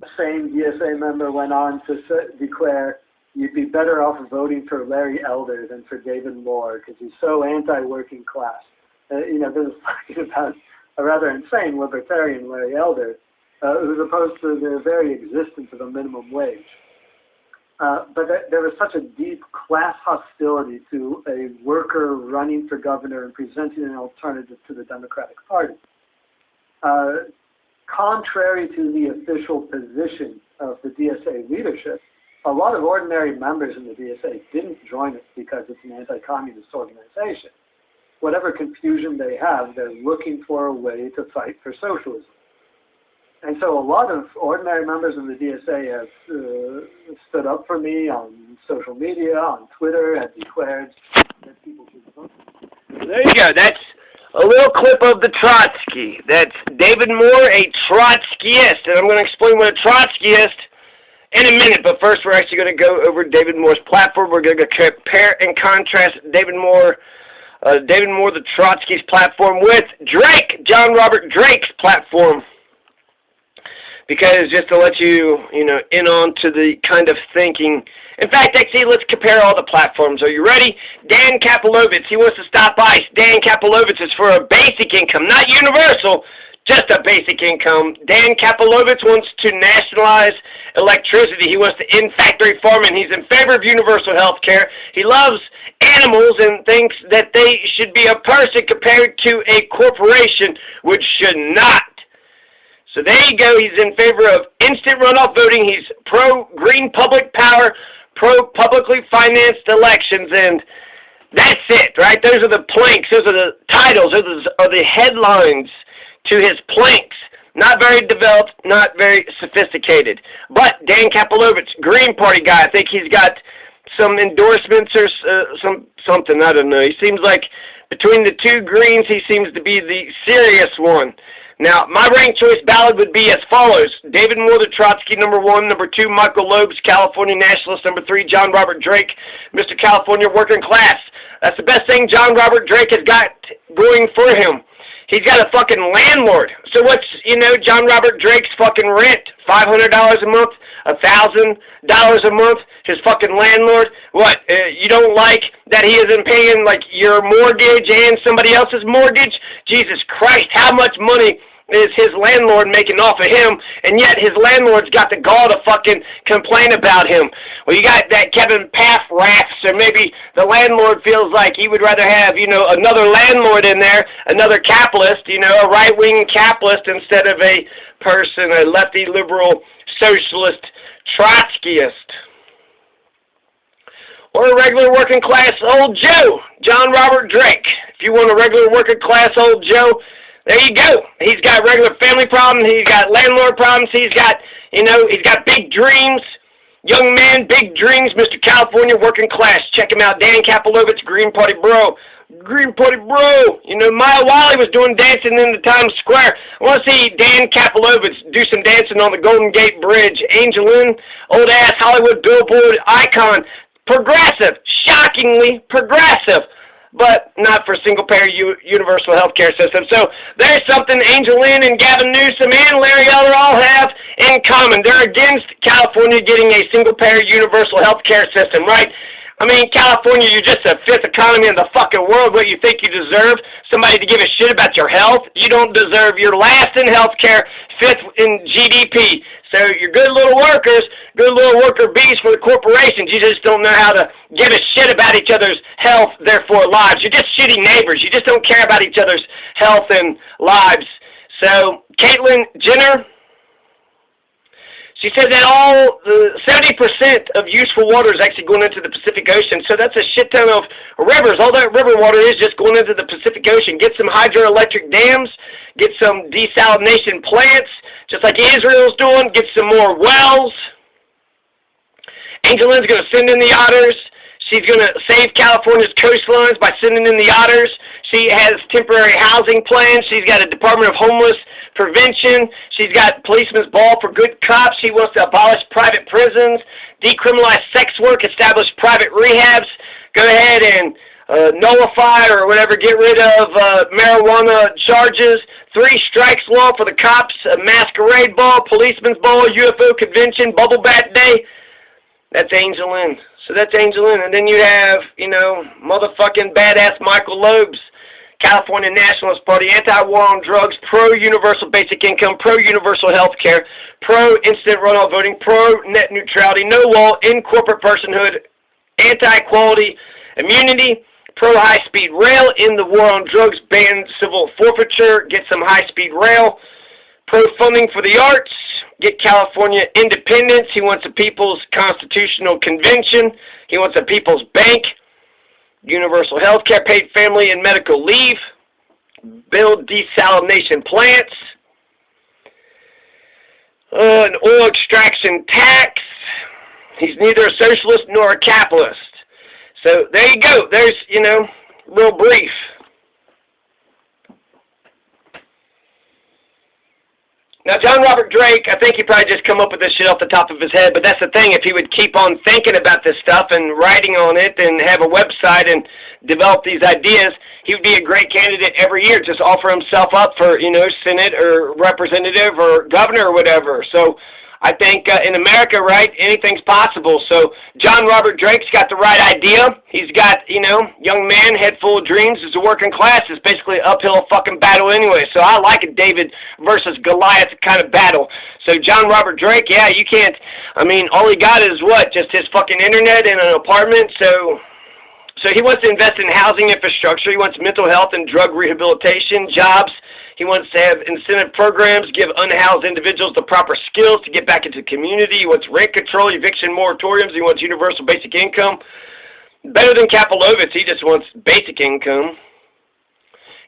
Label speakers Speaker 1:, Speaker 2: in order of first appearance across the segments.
Speaker 1: The same DSA member went on to declare, "You'd be better off voting for Larry Elder than for David Moore because he's so anti-working class." This is talking about a rather insane libertarian, Larry Elder, who's opposed to the very existence of a minimum wage. But there was such a deep class hostility to a worker running for governor and presenting an alternative to the Democratic Party. Contrary to the official position of the DSA leadership, a lot of ordinary members in the DSA didn't join it because it's an anti-communist organization. Whatever confusion they have, they're looking for a way to fight for socialism. And so a lot of ordinary members of the DSA have stood up for me on social media, on Twitter, have declared that people should vote.
Speaker 2: There you go. That's a little clip of the Trotsky. That's David Moore, a Trotskyist. And I'm going to explain what a Trotskyist in a minute. But first, we're actually going to go over David Moore's platform. We're going to compare and contrast David Moore, the Trotsky's platform, with Drake, John Robert Drake's platform. Because just to let you, in on to the kind of thinking. In fact, actually, let's compare all the platforms. Are you ready? Dan Kapelovitz, he wants to stop ICE. Dan Kapelovitz is for a basic income, not universal, just a basic income. Dan Kapelovitz wants to nationalize electricity. He wants to end factory farming. He's in favor of universal health care. He loves animals and thinks that they should be a person compared to a corporation, which should not. So there you go. He's in favor of instant runoff voting. He's pro-green public power, pro-publicly financed elections, and that's it, right? Those are the planks. Those are the titles. Those are the headlines to his planks. Not very developed, not very sophisticated. But Dan Kapelovitz, Green Party guy, I think he's got some endorsements or something. I don't know. He seems like between the two Greens, he seems to be the serious one. Now, my ranked choice ballot would be as follows. David Moore, the Trotsky, number 1. Number 2, Michael Loeb's California Nationalist. Number 3, John Robert Drake, Mr. California Working Class. That's the best thing John Robert Drake has got going for him. He's got a fucking landlord. So what's, John Robert Drake's fucking rent? $500 a month? $1,000 a month? His fucking landlord? What, you don't like that he isn't paying, your mortgage and somebody else's mortgage? Jesus Christ, how much money is his landlord making off of him, and yet his landlord's got the gall to fucking complain about him? Well, you got that Kevin Paffraths, or maybe the landlord feels like he would rather have, another landlord in there, another capitalist, a right-wing capitalist instead of a person, a lefty, liberal, socialist, Trotskyist. Or a regular working class old Joe, John Robert Drake. If you want a regular working class old Joe, there you go. He's got regular family problems. He's got landlord problems. He's got, he's got big dreams. Young man, big dreams, Mr. California Working Class. Check him out, Dan Kapelovitz, Green Party Bro. Green Party Bro. Maya Wiley was doing dancing in the Times Square. I want to see Dan Kapelovitz do some dancing on the Golden Gate Bridge. Angelyne, old-ass Hollywood billboard icon. Progressive. Shockingly progressive. But not for single-payer universal health care system. So there's something Angelyne and Gavin Newsom and Larry Elder all have in common. They're against California getting a single-payer universal health care system, right? I mean, California, you're just the fifth economy in the fucking world. What, you think you deserve somebody to give a shit about your health? You don't deserve. You're last in health care, fifth in GDP. So you're good little workers, good little worker bees for the corporations. You just don't know how to give a shit about each other's health, therefore lives. You're just shitty neighbors. You just don't care about each other's health and lives. So Caitlyn Jenner, she said that 70% of useful water is actually going into the Pacific Ocean. So that's a shit ton of rivers. All that river water is just going into the Pacific Ocean. Get some hydroelectric dams. Get some desalination plants, just like Israel's doing. Get some more wells. Angelyne's going to send in the otters. She's going to save California's coastlines by sending in the otters. She has temporary housing plans. She's got a Department of Homeless Prevention. She's got policeman's ball for good cops. She wants to abolish private prisons, decriminalize sex work, establish private rehabs. Go ahead and nullify or whatever, get rid of marijuana charges, 3 strikes law for the cops, a masquerade ball, policeman's ball, UFO convention, bubble bath day. That's Angelyne. So that's Angelyne. And then you have, motherfucking badass Michael Loeb's California Nationalist Party, anti-war on drugs, pro-universal basic income, pro-universal health care, pro-instant runoff voting, pro-net neutrality, no law, in corporate personhood, anti-quality immunity, pro-high-speed rail, in the war on drugs, ban civil forfeiture, get some high-speed rail, pro-funding for the arts, get California independence. He wants a people's constitutional convention. He wants a people's bank, universal health care, paid family and medical leave, build desalination plants, an oil extraction tax. He's neither a socialist nor a capitalist. So there you go. There's, real brief. Now, John Robert Drake, I think he probably just come up with this shit off the top of his head, but that's the thing. If he would keep on thinking about this stuff and writing on it and have a website and develop these ideas, he would be a great candidate every year. Just offer himself up for, Senate or representative or governor or whatever. So I think in America, right, anything's possible. So John Robert Drake's got the right idea. He's got, young man, head full of dreams. It's a working class. It's basically an uphill fucking battle anyway. So I like a David versus Goliath kind of battle. So John Robert Drake, yeah, you can't, all he got is what? Just his fucking internet and an apartment. So he wants to invest in housing infrastructure. He wants mental health and drug rehabilitation, jobs. He wants to have incentive programs, give unhoused individuals the proper skills to get back into the community. He wants rent control, eviction moratoriums. He wants universal basic income. Better than Kapelovitz, he just wants basic income.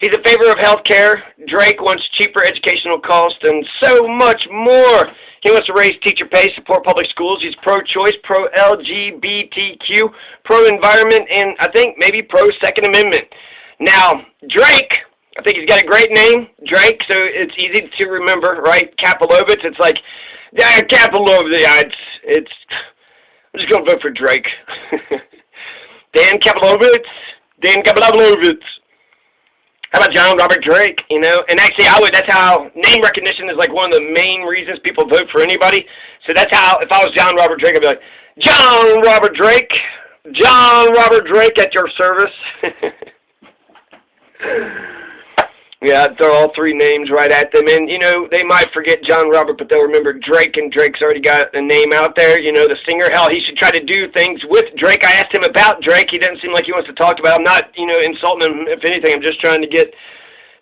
Speaker 2: He's in favor of health care. Drake wants cheaper educational costs and so much more. He wants to raise teacher pay, support public schools. He's pro-choice, pro-LGBTQ, pro-environment, and I think maybe pro-Second Amendment. Now, Drake, I think he's got a great name, Drake, so it's easy to remember, right? Kapelovitz, it's like, Kapelovitz, I'm just going to vote for Drake. Dan Kapelovitz. How about John Robert Drake, And actually, that's how, name recognition is like one of the main reasons people vote for anybody. So that's how, if I was John Robert Drake, I'd be like, John Robert Drake at your service. Yeah, I'd throw all 3 names right at them. And, they might forget John Robert, but they'll remember Drake, and Drake's already got a name out there, the singer. Hell, he should try to do things with Drake. I asked him about Drake. He doesn't seem like he wants to talk about it. I'm not, insulting him. If anything, I'm just trying to get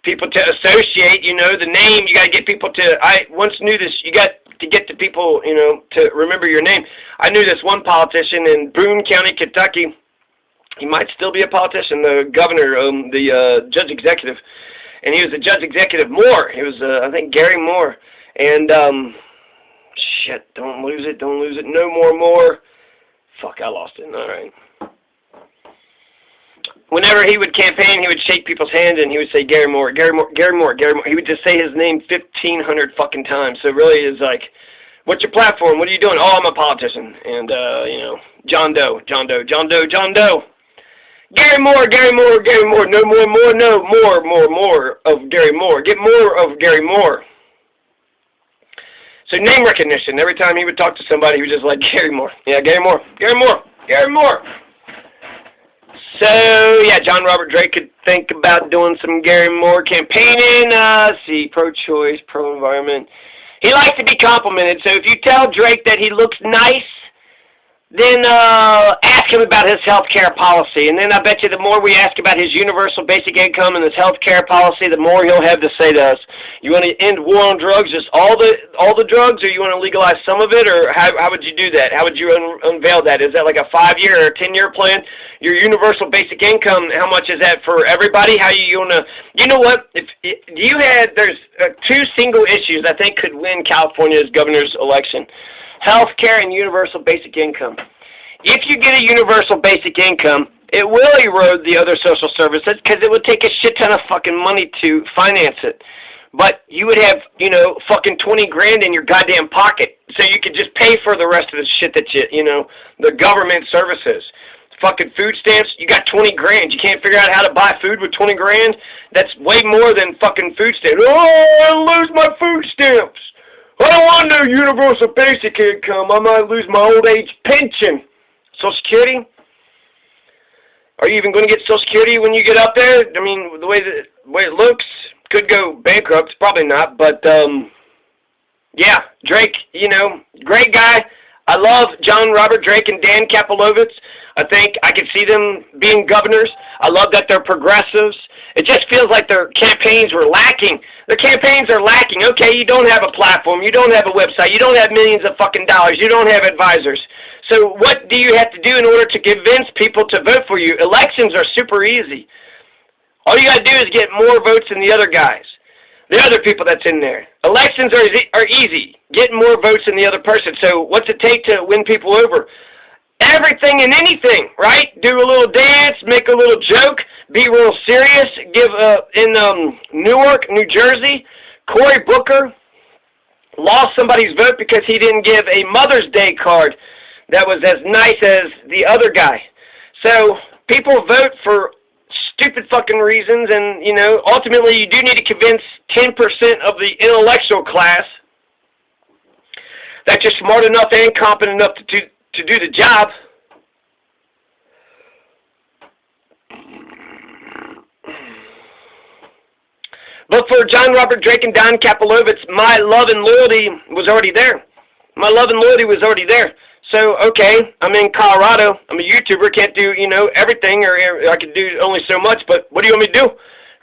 Speaker 2: people to associate, the name. You got to get people to, I once knew this, you got to get the people, to remember your name. I knew this one politician in Boone County, Kentucky. He might still be a politician, the governor, the judge executive. And he was the judge executive Moore. He was, I think, Gary Moore. And, shit, don't lose it. No more. Fuck, I lost it. All right. Whenever he would campaign, he would shake people's hands, and he would say, Gary Moore. He would just say his name 1,500 fucking times. So really, it's like, what's your platform? What are you doing? Oh, I'm a politician. And, John Doe. Gary Moore, no more of Gary Moore. Get more of Gary Moore. So name recognition. Every time he would talk to somebody, he was just like, Gary Moore. Yeah, Gary Moore. So, yeah, John Robert Drake could think about doing some Gary Moore campaigning. See, pro-choice, pro-environment. He likes to be complimented, so if you tell Drake that he looks nice, then ask him about his health care policy. And then I bet you the more we ask about his universal basic income and his health care policy, the more he'll have to say to us. You want to end war on drugs, just all the drugs, or you want to legalize some of it, or how would you do that? How would you unveil that? Is that like a 5-year or a 10-year plan? Your universal basic income, how much is that for everybody? How you want to, you know what? There's 2 single issues I think could win California's governor's election. Health care and universal basic income. If you get a universal basic income, it will erode the other social services because it would take a shit ton of fucking money to finance it. But you would have, fucking 20 grand in your goddamn pocket, so you could just pay for the rest of the shit that the government services. fucking food stamps. You got 20 grand. You can't figure out how to buy food with 20 grand? That's way more than fucking food stamps. Oh, I lose my food stamps. I don't want no universal basic income. I might lose my old age pension. Social Security? Are you even going to get Social Security when you get up there? I mean, the way it looks, could go bankrupt. Probably not, but, yeah, Drake, you know, great guy. I love John Robert Drake and Dan Kapelovitz. I think I could see them being governors. I love that they're progressives. It just feels like their campaigns were lacking. Their campaigns are lacking. Okay, you don't have a platform. You don't have a website. You don't have millions of fucking dollars. You don't have advisors. So what do you have to do in order to convince people to vote for you? Elections are super easy. All you got to do is get more votes than the other guys. The other people that's in there. Elections are easy. Get more votes than the other person. So what's it take to win people over? Everything and anything, right? Do a little dance, make a little joke, be real serious. In Newark, New Jersey, Cory Booker lost somebody's vote because he didn't give a Mother's Day card that was as nice as the other guy. So people vote for stupid fucking reasons, and, you know, ultimately you do need to convince 10% of the intellectual class that you're smart enough and competent enough to do the job. But for John Robert Drake and Don Kapelovitz, my love and loyalty was already there. My love and loyalty was already there. So, okay, I'm in Colorado. I'm a YouTuber. Can't do, you know, everything, or I can do only so much, but what do you want me to do?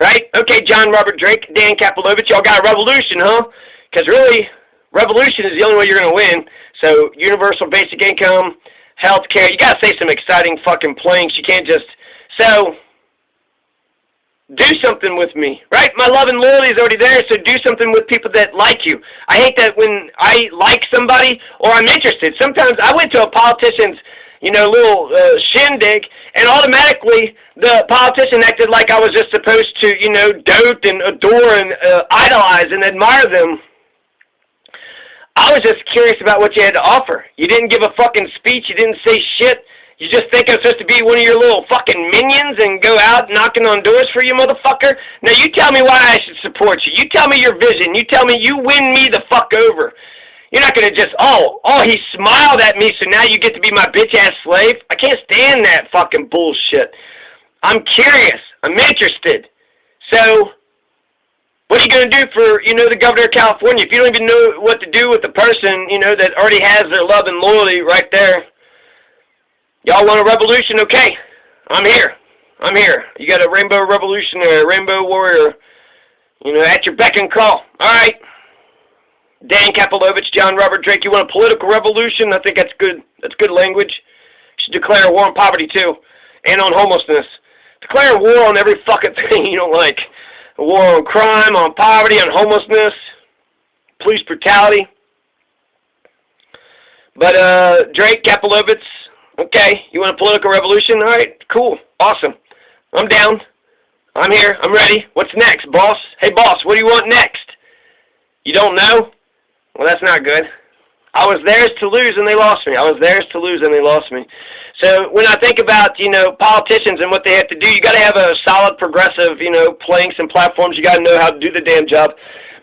Speaker 2: Right? Okay, John Robert Drake, Dan Kapelovitz, y'all got a revolution, huh? Because really, revolution is the only way you're going to win. So, universal basic income, health care. You got to say some exciting fucking planks. You can't just, so, do something with me, right? My love and loyalty is already there, so do something with people that like you. I hate that when I like somebody or I'm interested. Sometimes I went to a politician's, you know, little shindig, and automatically the politician acted like I was just supposed to, you know, dote and adore and idolize and admire them. I was just curious about what you had to offer. You didn't give a fucking speech. You didn't say shit. You just think I'm supposed to be one of your little fucking minions and go out knocking on doors for you, motherfucker? Now you tell me why I should support you. You tell me your vision. You tell me you win me the fuck over. You're not going to just, oh, he smiled at me, so now you get to be my bitch-ass slave? I can't stand that fucking bullshit. I'm curious. I'm interested. So, what are you going to do for, you know, the governor of California? If you don't even know what to do with the person, you know, that already has their love and loyalty right there. Y'all want a revolution? Okay. I'm here. I'm here. You got a rainbow revolutionary, a rainbow warrior, you know, at your beck and call. All right. Dan Kapelovitz, John Robert Drake, you want a political revolution? I think that's good. That's good language. You should declare a war on poverty, too, and on homelessness. Declare a war on every fucking thing you don't like. A war on crime, on poverty, on homelessness, police brutality. But, Drake, Kapelovitz, okay, you want a political revolution? All right, cool, awesome. I'm down. I'm here. I'm ready. What's next, boss? Hey, boss, what do you want next? You don't know? Well, that's not good. I was theirs to lose, and they lost me. I was theirs to lose, and they lost me. So when I think about, you know, politicians and what they have to do, you got to have a solid, progressive, you know, planks and platforms. You got to know how to do the damn job.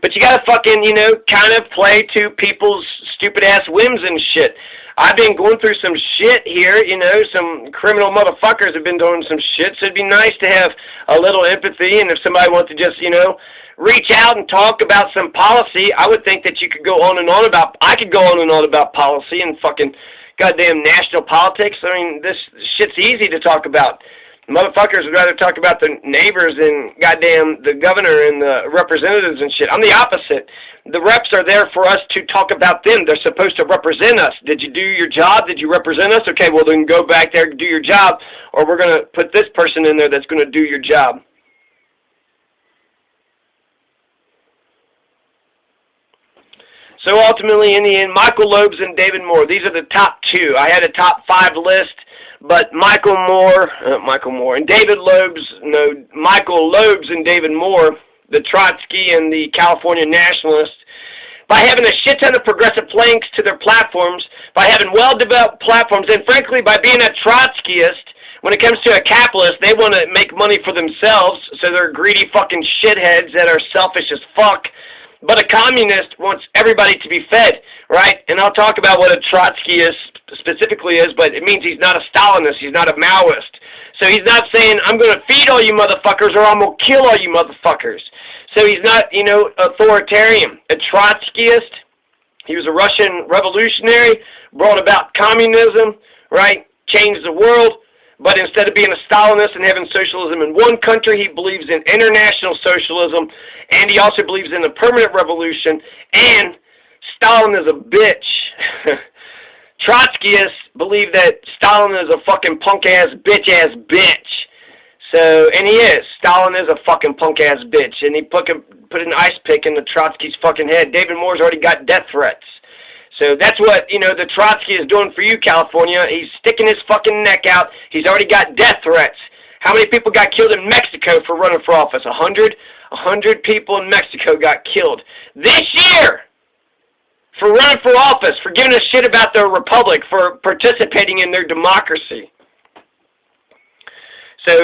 Speaker 2: But you got to fucking, you know, kind of play to people's stupid-ass whims and shit. I've been going through some shit here, you know, some criminal motherfuckers have been doing some shit, so it'd be nice to have a little empathy, and if somebody wants to just, you know, reach out and talk about some policy, I would think that you could go on and on about, I could go on and on about policy and fucking goddamn national politics. I mean, this shit's easy to talk about. Motherfuckers would rather talk about the neighbors and goddamn the governor and the representatives and shit. I'm the opposite. The reps are there for us to talk about them. They're supposed to represent us. Did you do your job? Did you represent us? Okay, well then go back there and do your job, or we're going to put this person in there that's going to do your job. So ultimately, in the end, Michael Loebs and David Moore. These are the top two. I had a top 5 list, but Michael and David Loebs, Michael Loebs and David Moore, the Trotsky and the California Nationalists, by having a shit ton of progressive planks to their platforms, by having well-developed platforms, and frankly, by being a Trotskyist, When it comes to a capitalist, they want to make money for themselves, so they're greedy fucking shitheads that are selfish as fuck. But a communist wants everybody to be fed, right? And I'll talk about what a Trotskyist specifically is, but it means he's not a Stalinist, he's not a Maoist. So he's not saying, I'm going to feed all you motherfuckers or I'm going to kill all you motherfuckers. So he's not, authoritarian. A Trotskyist, he was a Russian revolutionary, brought about communism, right? Changed the world. But instead of being a Stalinist and having socialism in one country, he believes in international socialism, and he also believes in a permanent revolution, and Stalin is a bitch. Trotskyists believe that Stalin is a fucking punk-ass, bitch-ass bitch. So, and he is. Stalin is a fucking punk-ass bitch, and he put an ice pick in the Trotsky's fucking head. David Moore's already got death threats. So that's what, the Trotsky is doing for you, California. He's sticking his fucking neck out. He's already got death threats. How many people got killed in Mexico for running for office? 100? 100 people in Mexico got killed this year for running for office, for giving a shit about their republic, for participating in their democracy. So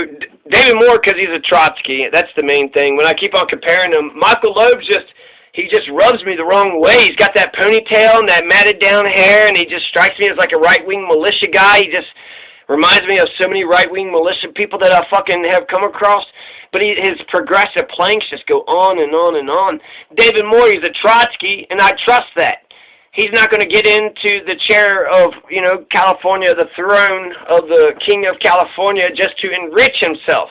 Speaker 2: David Moore, because he's a Trotsky, that's the main thing. When I keep on comparing him, Michael Loeb's he just rubs me the wrong way. He's got that ponytail and that matted down hair, and he just strikes me as like a right-wing militia guy. He just reminds me of so many right-wing militia people that I fucking have come across. But his progressive planks just go on and on and on. David Moore, he's a Trotsky, and I trust that. He's not going to get into the chair of, California, the throne of the King of California, just to enrich himself.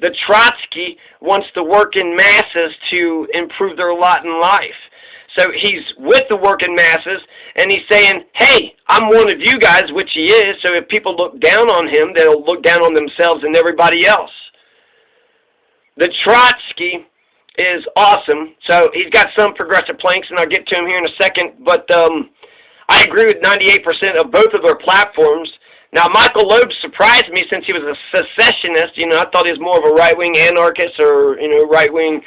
Speaker 2: The Trotsky wants the working masses to improve their lot in life. So he's with the working masses, and he's saying, hey, I'm one of you guys, which he is, so if people look down on him, they'll look down on themselves and everybody else. The Trotsky is awesome. So he's got some progressive planks, and I'll get to him here in a second, but I agree with 98% of both of their platforms. Now, Michael Loeb surprised me since he was a secessionist. I thought he was more of a right-wing anarchist or, right-wing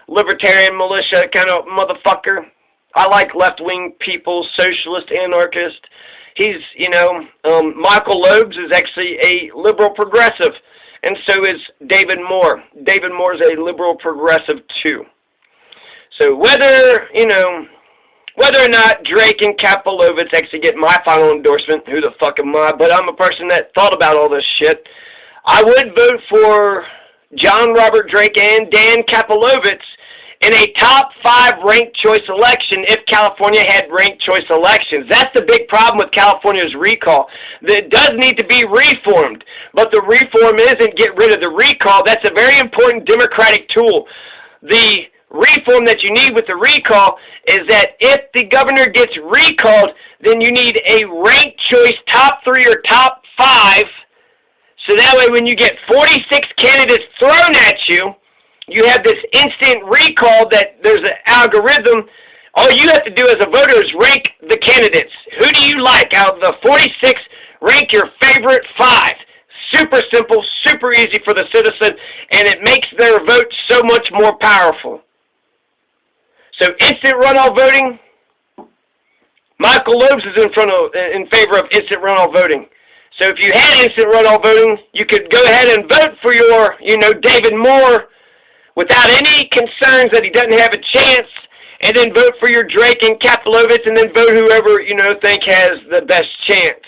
Speaker 2: libertarian militia kind of motherfucker. I like left-wing people, socialist, anarchist. He's, Michael Loeb's is actually a liberal progressive, and so is David Moore. David Moore is a liberal progressive, too. So whether or not Drake and Kapelovitz actually get my final endorsement, who the fuck am I? But I'm a person that thought about all this shit. I would vote for John Robert Drake and Dan Kapelovitz in a top 5 ranked choice election if California had ranked choice elections. That's the big problem with California's recall. It does need to be reformed, but the reform isn't get rid of the recall. That's a very important democratic tool. The reform that you need with the recall is that if the governor gets recalled, then you need a ranked choice top 3 or top 5, so that way when you get 46 candidates thrown at you, you have this instant recall that there's an algorithm. All you have to do as a voter is rank the candidates. Who do you like out of the 46? Rank your favorite 5. Super simple, super easy for the citizen, and it makes their vote so much more powerful. So instant runoff voting, Michael Loeb's is in favor of instant runoff voting. So if you had instant runoff voting, you could go ahead and vote for your, David Moore without any concerns that he doesn't have a chance, and then vote for your Drake and Kapelovitz, and then vote whoever, think has the best chance.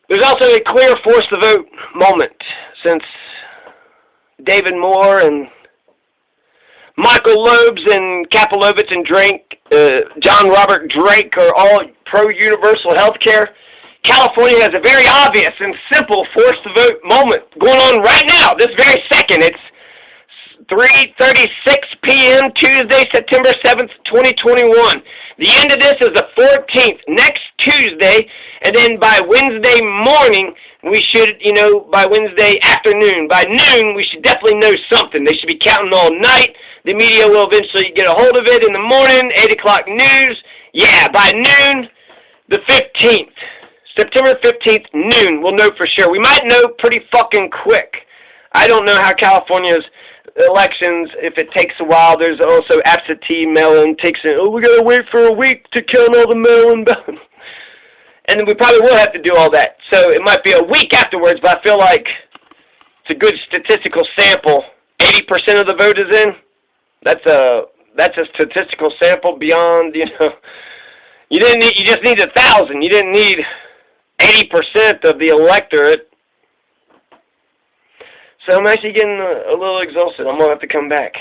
Speaker 2: There's also a clear force the vote moment, since David Moore and Michael Loeb's and Kapelovitz and Drake, John Robert Drake are all pro-universal health care. California has a very obvious and simple force the vote moment going on right now, this very second. It's 3:36 p.m. Tuesday, September 7th, 2021. The end of this is the 14th, next Tuesday, and then by Wednesday morning, we should, by Wednesday afternoon, by noon, we should definitely know something. They should be counting all night. The media will eventually get a hold of it in the morning, 8 o'clock news. Yeah, by noon, the 15th, September 15th, noon, we'll know for sure. We might know pretty fucking quick. I don't know how California's elections, if it takes a while. There's also absentee mail-in. We gotta wait for a week to count all the mail-in ballots. And we probably will have to do all that. So it might be a week afterwards, but I feel like it's a good statistical sample. 80% of the vote is in. That's a statistical sample beyond, you know. You just need 1,000. You didn't need 80% of the electorate. So I'm actually getting a little exhausted. I'm gonna have to come back.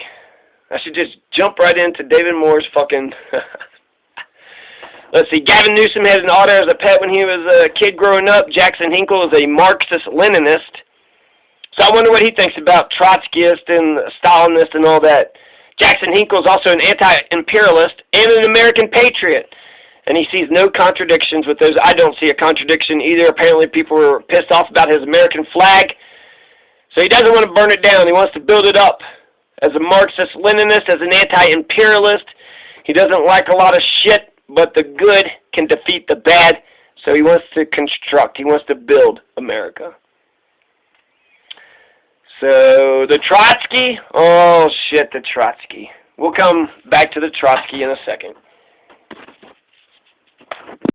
Speaker 2: I should just jump right into David Moore's fucking. Let's see. Gavin Newsom had an otter as a pet when he was a kid growing up. Jackson Hinkle is a Marxist-Leninist. So I wonder what he thinks about Trotskyist and Stalinist and all that. Jackson Hinkle is also an anti-imperialist and an American patriot. And he sees no contradictions with those. I don't see a contradiction either. Apparently people were pissed off about his American flag. So he doesn't want to burn it down. He wants to build it up. As a Marxist-Leninist, as an anti-imperialist, he doesn't like a lot of shit. But the good can defeat the bad, so he wants to construct. He wants to build America. So, the Trotsky? Oh, shit, the Trotsky. We'll come back to the Trotsky in a second.